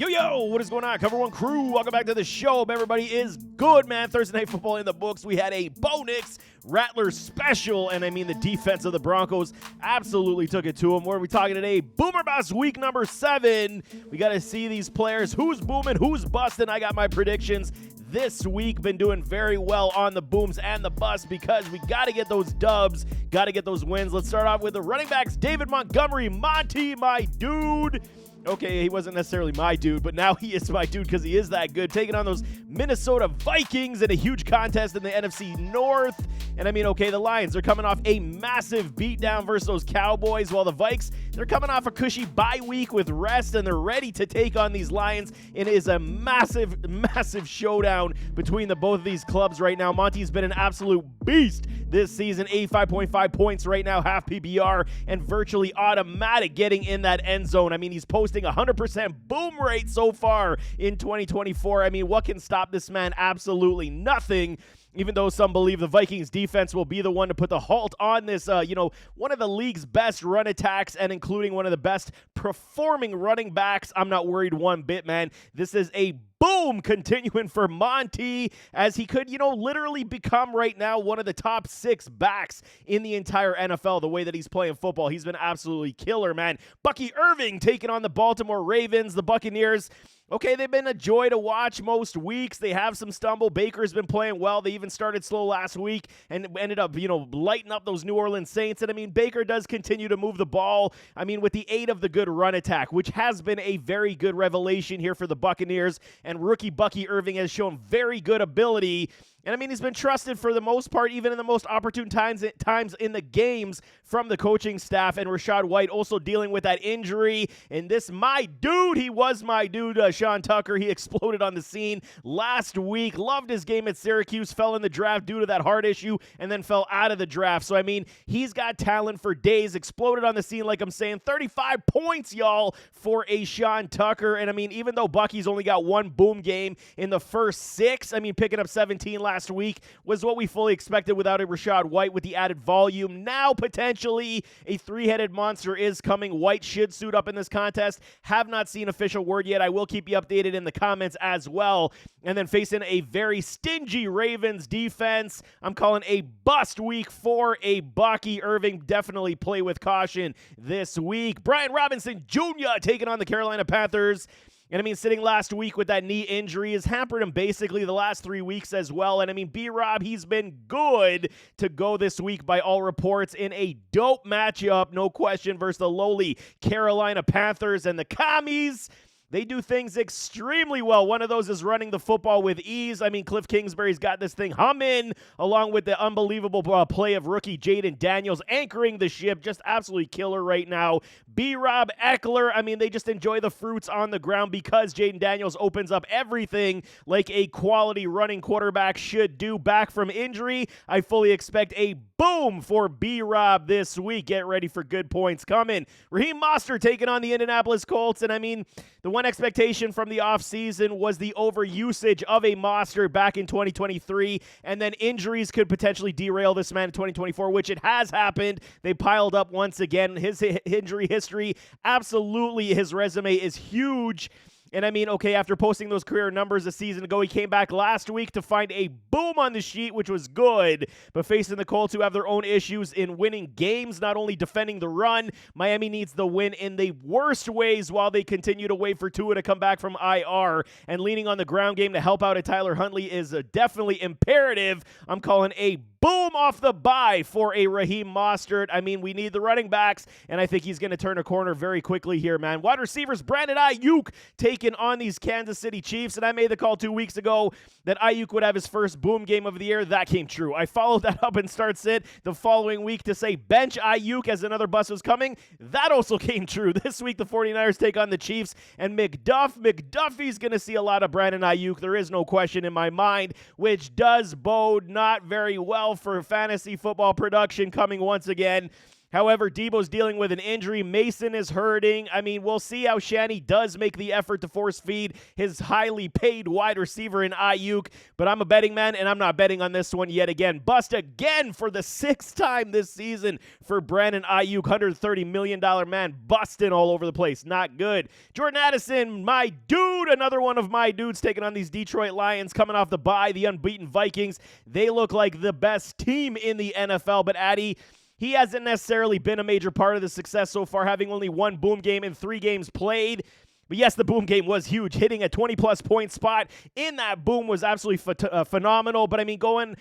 Yo, what is going on, Cover One crew? Welcome back to the show. Hope everybody is good, man. Thursday Night Football in the books. We had a Bo Nix Rattler special, and I mean the defense of the Broncos absolutely took it to them. What are we talking today? Boomer Bust week number 7. We got to see these players. Who's booming? Who's busting? I got my predictions this week. Been doing very well on the booms and the busts because we got to get those dubs, got to get those wins. Let's start off with the running backs. David Montgomery, Monty, my dude. Okay, he wasn't necessarily my dude, but now he is my dude because he is that good. Taking on those Minnesota Vikings in a huge contest in the NFC North. And I mean, okay, the Lions are coming off a massive beatdown versus those Cowboys, while the Vikes, they're coming off a cushy bye week with rest, and they're ready to take on these Lions. It is a massive, massive showdown between both of these clubs right now. Monty's been an absolute beast this season, 85.5 points right now, half PPR, and virtually automatic getting in that end zone. I mean, he's posting 100% boom rate so far in 2024. I mean, what can stop this man? Absolutely nothing. Even though some believe the Vikings defense will be the one to put the halt on this, one of the league's best run attacks and including one of the best performing running backs, I'm not worried one bit, man. This is a boom continuing for Monty, as he could, literally become right now one of the top 6 backs in the entire NFL, the way that he's playing football. He's been absolutely killer, man. Bucky Irving taking on the Baltimore Ravens, the Buccaneers. Okay, they've been a joy to watch most weeks. They have some stumble. Baker's been playing well. They even started slow last week and ended up, lighting up those New Orleans Saints. And, I mean, Baker does continue to move the ball, with the aid of the good run attack, which has been a very good revelation here for the Buccaneers. And rookie Bucky Irving has shown very good ability. And, I mean, he's been trusted for the most part, even in the most opportune times in the games from the coaching staff. And Rachaad White also dealing with that injury. And this, my dude, he was my dude, Sean Tucker. He exploded on the scene last week. Loved his game at Syracuse. Fell in the draft due to that heart issue and then fell out of the draft. So, I mean, he's got talent for days. Exploded on the scene, like I'm saying. 35 points, y'all, for a Sean Tucker. And, I mean, even though Bucky's only got one boom game in the first 6, I mean, picking up 17 last week was what we fully expected without a Rachaad White with the added volume. Now, potentially, a 3-headed monster is coming. White should suit up in this contest. Have not seen official word yet. I will keep you updated in the comments as well. And then facing a very stingy Ravens defense, I'm calling a bust week for a Bucky Irving. Definitely play with caution this week. Brian Robinson Jr. taking on the Carolina Panthers. And, I mean, sitting last week with that knee injury has hampered him basically the last 3 weeks as well. And, I mean, B-Rob, he's been good to go this week by all reports in a dope matchup, no question, versus the lowly Carolina Panthers. And the Commies, they do things extremely well. One of those is running the football with ease. I mean, Cliff Kingsbury's got this thing humming, along with the unbelievable play of rookie Jaden Daniels anchoring the ship. Just absolutely killer right now. B-Rob, Eckler, I mean, they just enjoy the fruits on the ground because Jaden Daniels opens up everything like a quality running quarterback should do. Back from injury, I fully expect a boom for B-Rob this week. Get ready for good points coming. Raheem Mostert taking on the Indianapolis Colts. And, I mean, the one expectation from the offseason was the overusage of a Mostert back in 2023, and then injuries could potentially derail this man in 2024, which it has happened. They piled up once again. His injury history, absolutely, his resume is huge. And, I mean, okay, after posting those career numbers a season ago, he came back last week to find a boom on the sheet, which was good. But facing the Colts, who have their own issues in winning games, not only defending the run, Miami needs the win in the worst ways while they continue to wait for Tua to come back from IR. And leaning on the ground game to help out a Tyler Huntley is definitely imperative. I'm calling a boom off the bye for a Raheem Mostert. I mean, we need the running backs, and I think he's going to turn a corner very quickly here, man. Wide receivers, Brandon Ayuk taking on these Kansas City Chiefs, and I made the call 2 weeks ago that Ayuk would have his first boom game of the year. That came true. I followed that up and start sit the following week to say bench Ayuk as another bus was coming. That also came true. This week, the 49ers take on the Chiefs, and McDuffie's going to see a lot of Brandon Ayuk. There is no question in my mind, which does bode not very well for fantasy football production coming once again. However, Debo's dealing with an injury. Mason is hurting. I mean, we'll see how Shanny does make the effort to force feed his highly paid wide receiver in Ayuk. But I'm a betting man, and I'm not betting on this one yet again. Bust again for the sixth time this season for Brandon Ayuk. $130 million man busting all over the place. Not good. Jordan Addison, my dude, another one of my dudes taking on these Detroit Lions coming off the bye. The unbeaten Vikings, they look like the best team in the NFL. But Addy, he hasn't necessarily been a major part of the success so far, having only one boom game in 3 games played. But yes, the boom game was huge. Hitting a 20-plus point spot in that boom was absolutely phenomenal. But, I mean, going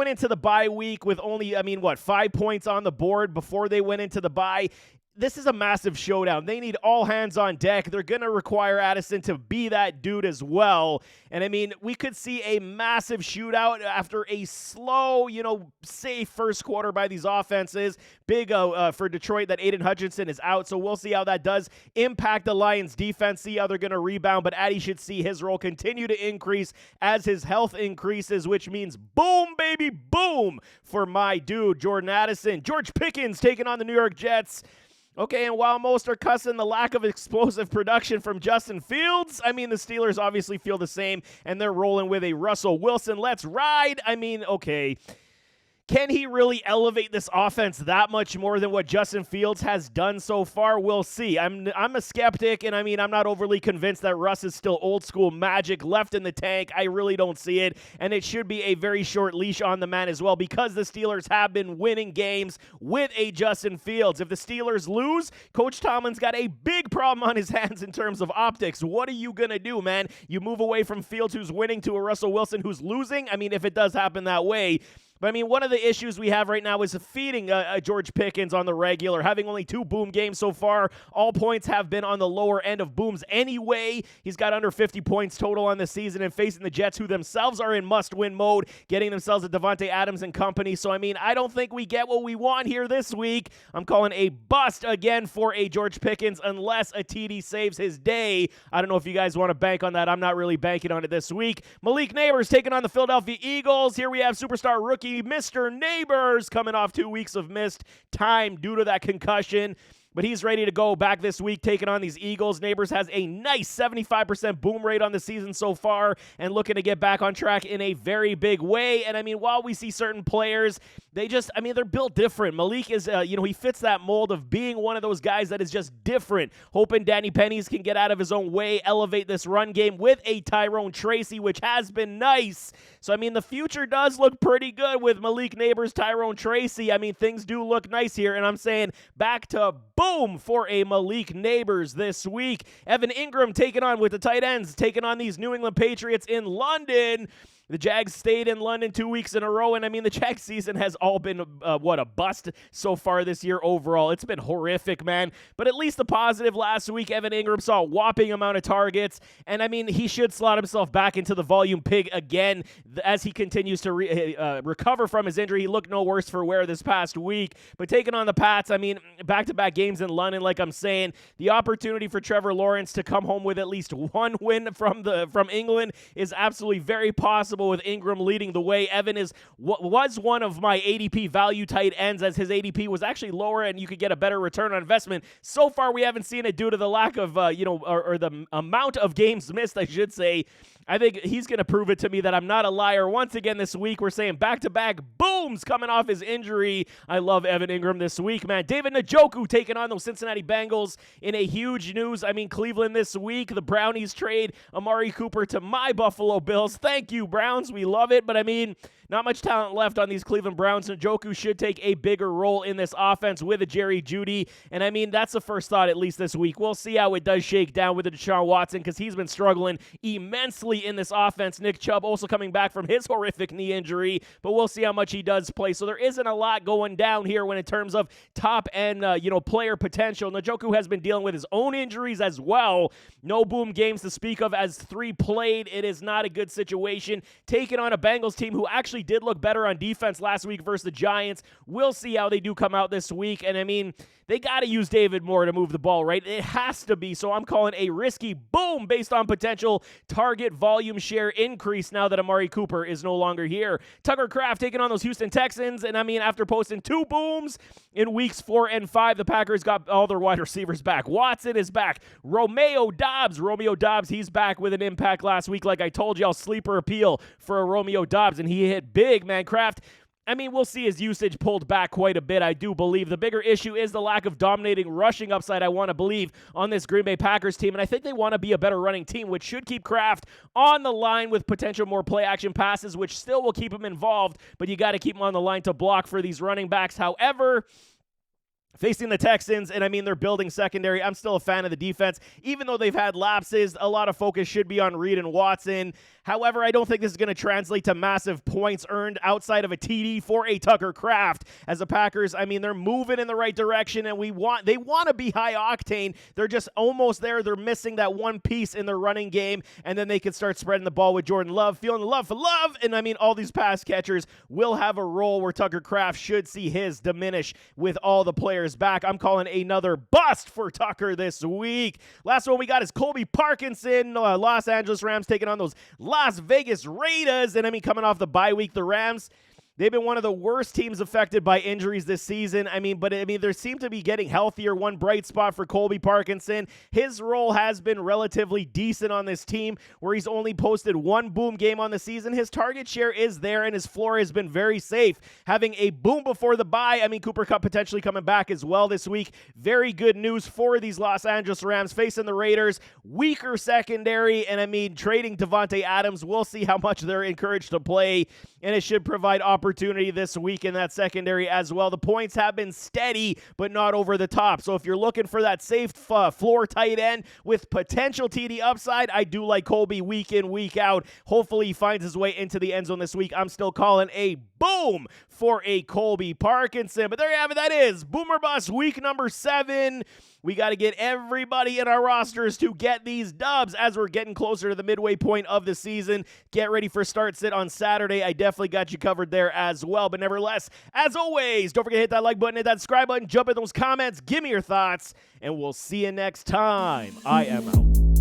into the bye week with only, 5 points on the board before they went into the bye, this is a massive showdown. They need all hands on deck. They're going to require Addison to be that dude as well. And, I mean, we could see a massive shootout after a slow, safe first quarter by these offenses. Big for Detroit that Aiden Hutchinson is out, so we'll see how that does impact the Lions' defense, see how they're going to rebound. But Addy should see his role continue to increase as his health increases, which means boom, baby, boom for my dude, Jordan Addison. George Pickens taking on the New York Jets. Okay, and while most are cussing the lack of explosive production from Justin Fields, I mean, the Steelers obviously feel the same, and they're rolling with a Russell Wilson. Let's ride. I mean, okay. Can he really elevate this offense that much more than what Justin Fields has done so far? We'll see. I'm a skeptic, and I'm not overly convinced that Russ is still old school magic left in the tank. I really don't see it, and it should be a very short leash on the man as well because the Steelers have been winning games with a Justin Fields. If the Steelers lose, Coach Tomlin's got a big problem on his hands in terms of optics. What are you going to do, man? You move away from Fields, who's winning, to a Russell Wilson who's losing? I mean, if it does happen that way. But, one of the issues we have right now is feeding George Pickens on the regular, having only 2 boom games so far. All points have been on the lower end of booms anyway. He's got under 50 points total on the season and facing the Jets, who themselves are in must-win mode, getting themselves a Devontae Adams and company. So, I don't think we get what we want here this week. I'm calling a bust again for a George Pickens unless a TD saves his day. I don't know if you guys want to bank on that. I'm not really banking on it this week. Malik Neighbors taking on the Philadelphia Eagles. Here we have superstar rookie Mr. Neighbors coming off 2 weeks of missed time due to that concussion. But he's ready to go back this week, taking on these Eagles. Neighbors has a nice 75% boom rate on the season so far and looking to get back on track in a very big way. And, while we see certain players, they're built different. Malik is, he fits that mold of being one of those guys that is just different. Hoping Danny Pennies can get out of his own way, elevate this run game with a Tyrone Tracy, which has been nice. So, the future does look pretty good with Malik Neighbors, Tyrone Tracy. Things do look nice here, and I'm saying back to boom for a Malik Neighbors this week. Evan Ingram taking on with the tight ends, taking on these New England Patriots in London. The Jags stayed in London 2 weeks in a row, and the Jags season has all been, a bust so far this year overall. It's been horrific, man. But at least the positive last week, Evan Ingram saw a whopping amount of targets, and he should slot himself back into the volume pig again as he continues to recover from his injury. He looked no worse for wear this past week. But taking on the Pats, back-to-back games in London, like I'm saying, the opportunity for Trevor Lawrence to come home with at least one win from England is absolutely very possible, with Ingram leading the way. Evan was one of my ADP value tight ends, as his ADP was actually lower and you could get a better return on investment. So far, we haven't seen it due to the lack of, or the amount of games missed, I should say. I think he's going to prove it to me that I'm not a liar. Once again this week, we're saying back-to-back booms coming off his injury. I love Evan Ingram this week, man. David Njoku taking on those Cincinnati Bengals in a huge news. Cleveland this week. The Brownies trade Amari Cooper to my Buffalo Bills. Thank you, Browns. We love it. But, not much talent left on these Cleveland Browns. Njoku should take a bigger role in this offense with a Jerry Jeudy. And, that's the first thought, at least this week. We'll see how it does shake down with the Deshaun Watson, because he's been struggling immensely in this offense. Nick Chubb also coming back from his horrific knee injury, but we'll see how much he does play. So there isn't a lot going down here when in terms of top-end, player potential. Njoku has been dealing with his own injuries as well. No boom games to speak of as 3 played. It is not a good situation. Taking on a Bengals team who actually actually did look better on defense last week versus the Giants. We'll see how they do come out this week. And I mean, they got to use David Moore to move the ball, right? It has to be. So I'm calling a risky boom based on potential target volume share increase now that Amari Cooper is no longer here. Tucker Kraft taking on those Houston Texans. And I mean, after posting 2 booms in weeks 4 and 5, the Packers got all their wide receivers back. Watson is back. Romeo Doubs, he's back with an impact last week. Like I told you, I'll sleeper appeal for a Romeo Doubs, and he hit big, man. Kraft, I mean, we'll see his usage pulled back quite a bit, I do believe. The bigger issue is the lack of dominating rushing upside, I want to believe, on this Green Bay Packers team. And I think they want to be a better running team, which should keep Kraft on the line with potential more play-action passes, which still will keep him involved. But you got to keep him on the line to block for these running backs. However, facing the Texans, and I mean, they're building secondary. I'm still a fan of the defense. Even though they've had lapses, a lot of focus should be on Reed and Watson. However, I don't think this is going to translate to massive points earned outside of a TD for a Tucker Kraft. As the Packers, I mean, they're moving in the right direction, and they want to be high octane. They're just almost there. They're missing that one piece in their running game, and then they can start spreading the ball with Jordan Love, feeling the love for love. And I mean, all these pass catchers will have a role where Tucker Kraft should see his diminish with all the players back. I'm calling another bust for Tucker this week. Last one we got is Colby Parkinson. Los Angeles Rams taking on those Las Vegas Raiders. And I mean, coming off the bye week, the Rams, they've been one of the worst teams affected by injuries this season. But they seem to be getting healthier. One bright spot for Colby Parkinson. His role has been relatively decent on this team, where he's only posted 1 boom game on the season. His target share is there, and his floor has been very safe. Having a boom before the bye, I mean, Cooper Kupp potentially coming back as well this week. Very good news for these Los Angeles Rams facing the Raiders. Weaker secondary, and I mean, trading Devontae Adams. We'll see how much they're encouraged to play, and it should provide opportunity this week in that secondary as well. The points have been steady, but not over the top. So if you're looking for that safe floor tight end with potential TD upside, I do like Colby week in, week out. Hopefully he finds his way into the end zone this week. I'm still calling a boom for a Colby Parkinson. But there you have it. That is Boomer Bust week number 7. We got to get everybody in our rosters to get these dubs as we're getting closer to the midway point of the season. Get ready for Start Sit on Saturday. I definitely got you covered there as well. But nevertheless, as always, don't forget to hit that like button, hit that subscribe button, jump in those comments, give me your thoughts, and we'll see you next time. I am out.